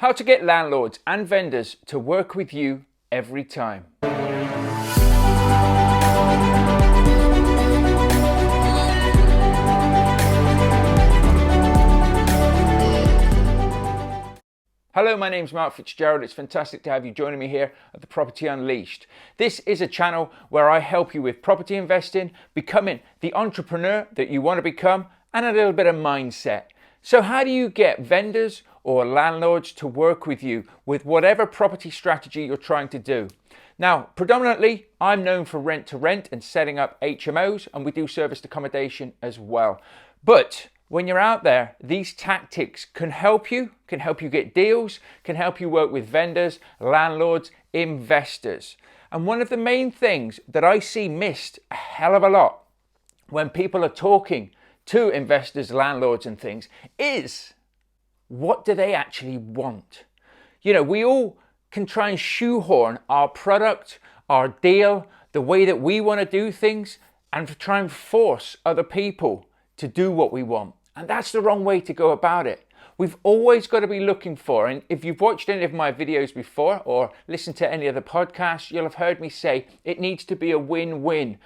How to get landlords and vendors to work with you every time. Hello, my name's Mark Fitzgerald. It's fantastic to have you joining me here at the Property Unleashed. This is a channel where I help you with property investing, becoming the entrepreneur that you want to become, and a little bit of mindset. So how do you get vendors or landlords to work with you with whatever property strategy you're trying to do? Now, predominantly, I'm known for rent to rent and setting up HMOs, and we do serviced accommodation as well. But when you're out there, these tactics can help you get deals, can help you work with vendors, landlords, investors. And one of the main things that I see missed a hell of a lot when people are talking to investors, landlords and things is, what do they actually want? You know, we all can try and shoehorn our product, our deal, the way that we want to do things, and try and force other people to do what we want. And that's the wrong way to go about it. We've always got to be looking for, and if you've watched any of my videos before or listened to any of the podcasts, you'll have heard me say it needs to be a win-win.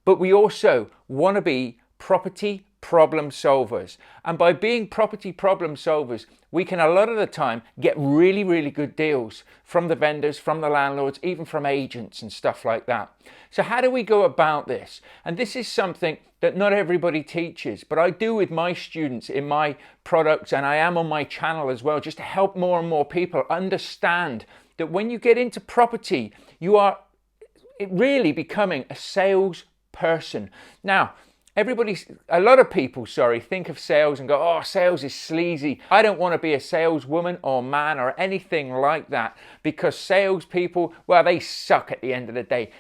But we also want to be property problem solvers. And by being property problem solvers, we can a lot of the time get really, really good deals from the vendors, from the landlords, even from agents and stuff like that. So how do we go about this? And this is something that not everybody teaches, but I do with my students in my products, and I am on my channel as well, just to help more and more people understand that when you get into property, you are really becoming a sales person. Now, a lot of people think of sales and go, oh, sales is sleazy. I don't want to be a saleswoman or man or anything like that, because salespeople, well, they suck at the end of the day.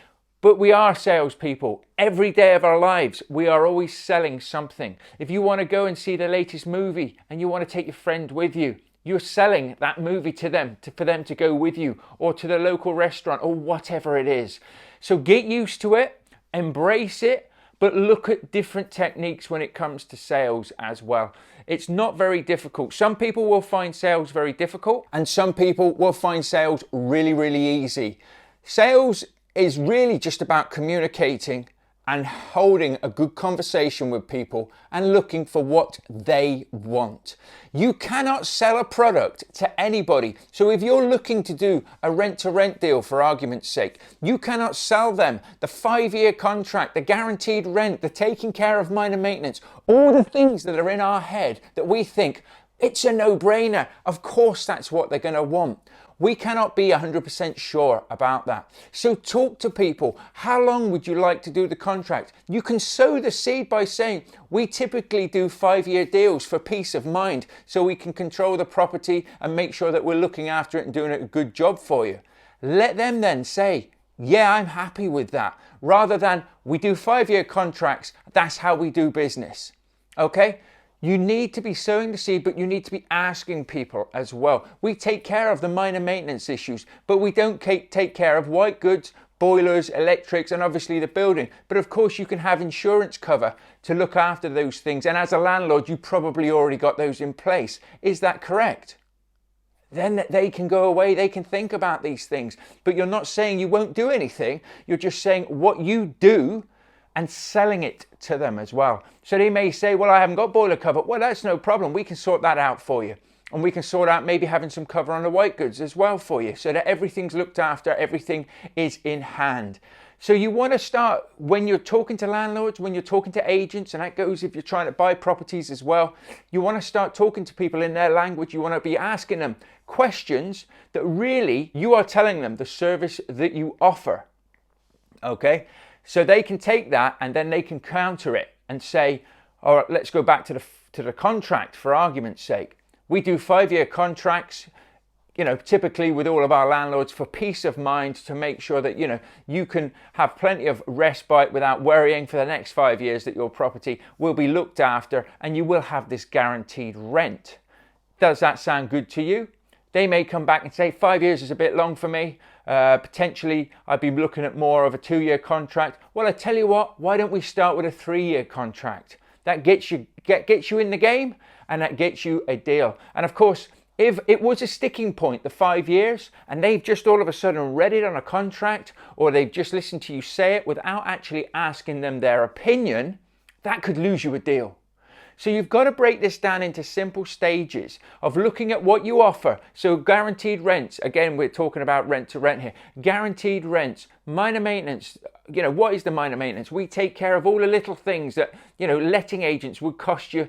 But we are salespeople. Every day of our lives, we are always selling something. If you want to go and see the latest movie and you want to take your friend with you, you're selling that movie to them, for them to go with you, or to the local restaurant, or whatever it is. So get used to it, embrace it, but look at different techniques when it comes to sales as well. It's not very difficult. Some people will find sales very difficult, and some people will find sales really, really easy. Sales is really just about communicating and holding a good conversation with people and looking for what they want. You cannot sell a product to anybody. So if you're looking to do a rent-to-rent deal, for argument's sake, you cannot sell them the 5-year contract, the guaranteed rent, the taking care of minor maintenance, all the things that are in our head that we think, it's a no-brainer. Of course that's what they're going to want. We cannot be 100% sure about that. So talk to people. How long would you like to do the contract? You can sow the seed by saying, we typically do 5-year deals for peace of mind, so we can control the property and make sure that we're looking after it and doing a good job for you. Let them then say, yeah, I'm happy with that. Rather than, we do 5-year contracts, that's how we do business. Okay? You need to be sowing the seed, but you need to be asking people as well. We take care of the minor maintenance issues, but we don't take care of white goods, boilers, electrics, and obviously the building. But of course you can have insurance cover to look after those things. And as a landlord, you probably already got those in place. Is that correct? Then they can go away, they can think about these things. But you're not saying you won't do anything. You're just saying what you do and selling it to them as well. So they may say, well, I haven't got boiler cover. Well, that's no problem. We can sort that out for you. And we can sort out maybe having some cover on the white goods as well for you, so that everything's looked after, everything is in hand. So you want to start, when you're talking to landlords, when you're talking to agents, and that goes if you're trying to buy properties as well, you want to start talking to people in their language. You want to be asking them questions that really you are telling them the service that you offer. Okay? So they can take that and then they can counter it and say, all right, let's go back to the contract, for argument's sake. We do 5-year contracts, you know, typically with all of our landlords, for peace of mind, to make sure that, you know, you can have plenty of respite without worrying for the next 5 years that your property will be looked after and you will have this guaranteed rent. Does that sound good to you? They may come back and say 5 years is a bit long for me. Potentially, I'd be looking at more of a 2-year contract. Well, I tell you what, why don't we start with a 3-year contract? That gets you in the game, and that gets you a deal. And of course, If it was a sticking point, the 5 years, and they've just all of a sudden read it on a contract, or they've just listened to you say it without actually asking them their opinion, that could lose you a deal. So you've got to break this down into simple stages of looking at what you offer. So guaranteed rents, again, we're talking about rent to rent here. Guaranteed rents, minor maintenance. You know, what is the minor maintenance? We take care of all the little things that, you know, letting agents would cost you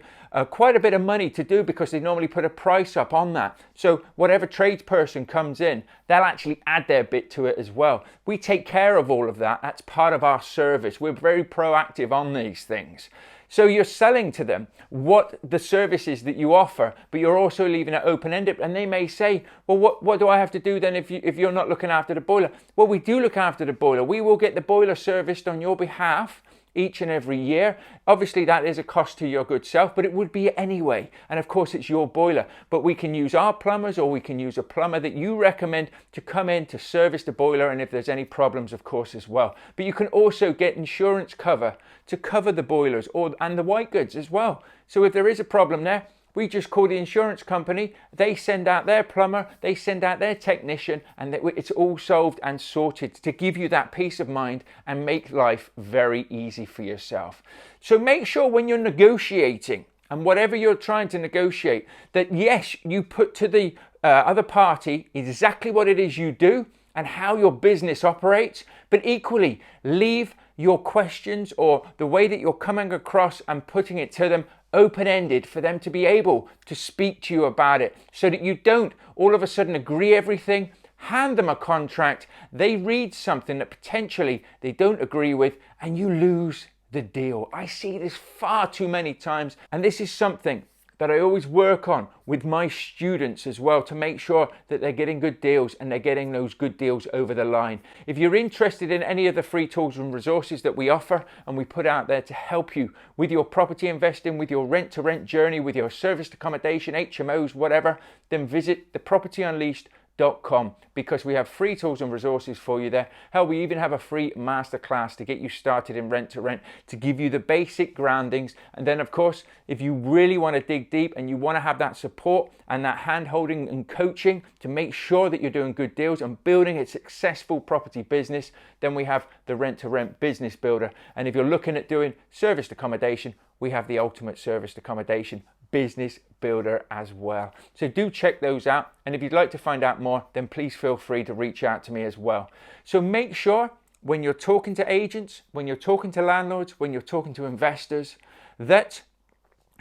quite a bit of money to do because they normally put a price up on that. So whatever tradesperson comes in, they'll actually add their bit to it as well. We take care of all of that. That's part of our service. We're very proactive on these things. So you're selling to them what the service is that you offer, but you're also leaving it open-ended. And they may say, well, what do I have to do then if you're not looking after the boiler? Well, we do look after the boiler. We will get the boiler serviced on your behalf each and every year. Obviously, that is a cost to your good self, but it would be anyway. And of course, it's your boiler. But we can use our plumbers, or we can use a plumber that you recommend to come in to service the boiler, and if there's any problems, of course, as well. But you can also get insurance cover to cover the boilers and the white goods as well. So if there is a problem there, we just call the insurance company, they send out their plumber, they send out their technician, and it's all solved and sorted to give you that peace of mind and make life very easy for yourself. So make sure when you're negotiating, and whatever you're trying to negotiate, that yes, you put to the other party exactly what it is you do and how your business operates, but equally leave your questions or the way that you're coming across and putting it to them open-ended for them to be able to speak to you about it, so that you don't all of a sudden agree everything, hand them a contract, they read something that potentially they don't agree with, and you lose the deal. I see this far too many times, and this is something that I always work on with my students as well, to make sure that they're getting good deals and they're getting those good deals over the line. If you're interested in any of the free tools and resources that we offer and we put out there to help you with your property investing, with your rent-to-rent journey, with your serviced accommodation, HMOs, whatever, then visit thepropertyunleashed.com, because we have free tools and resources for you there. Hell, we even have a free masterclass to get you started in rent to rent, to give you the basic groundings. And then of course, if you really want to dig deep and you want to have that support and that hand holding and coaching to make sure that you're doing good deals and building a successful property business, then we have the rent to rent business builder. And if you're looking at doing serviced accommodation, we have the ultimate serviced accommodation business builder as well. So do check those out, and if you'd like to find out more, then please feel free to reach out to me as well. So make sure when you're talking to agents, when you're talking to landlords, when you're talking to investors, that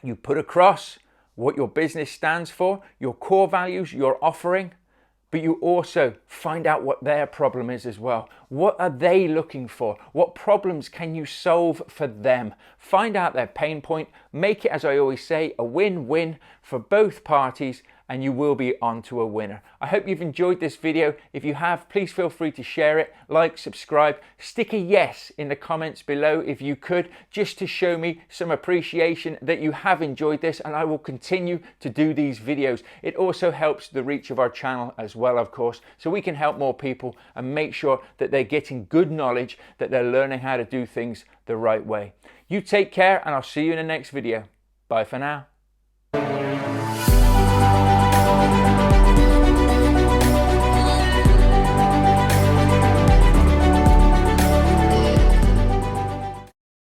you put across what your business stands for, your core values, your offering, but you also find out what their problem is as well. What are they looking for? What problems can you solve for them? Find out their pain point, make it, as I always say, a win-win for both parties, and you will be on to a winner. I hope you've enjoyed this video. If you have, please feel free to share it, like, subscribe, stick a yes in the comments below if you could, just to show me some appreciation that you have enjoyed this, and I will continue to do these videos. It also helps the reach of our channel as well, of course, so we can help more people and make sure that they're getting good knowledge, that they're learning how to do things the right way. You take care, and I'll see you in the next video. Bye for now.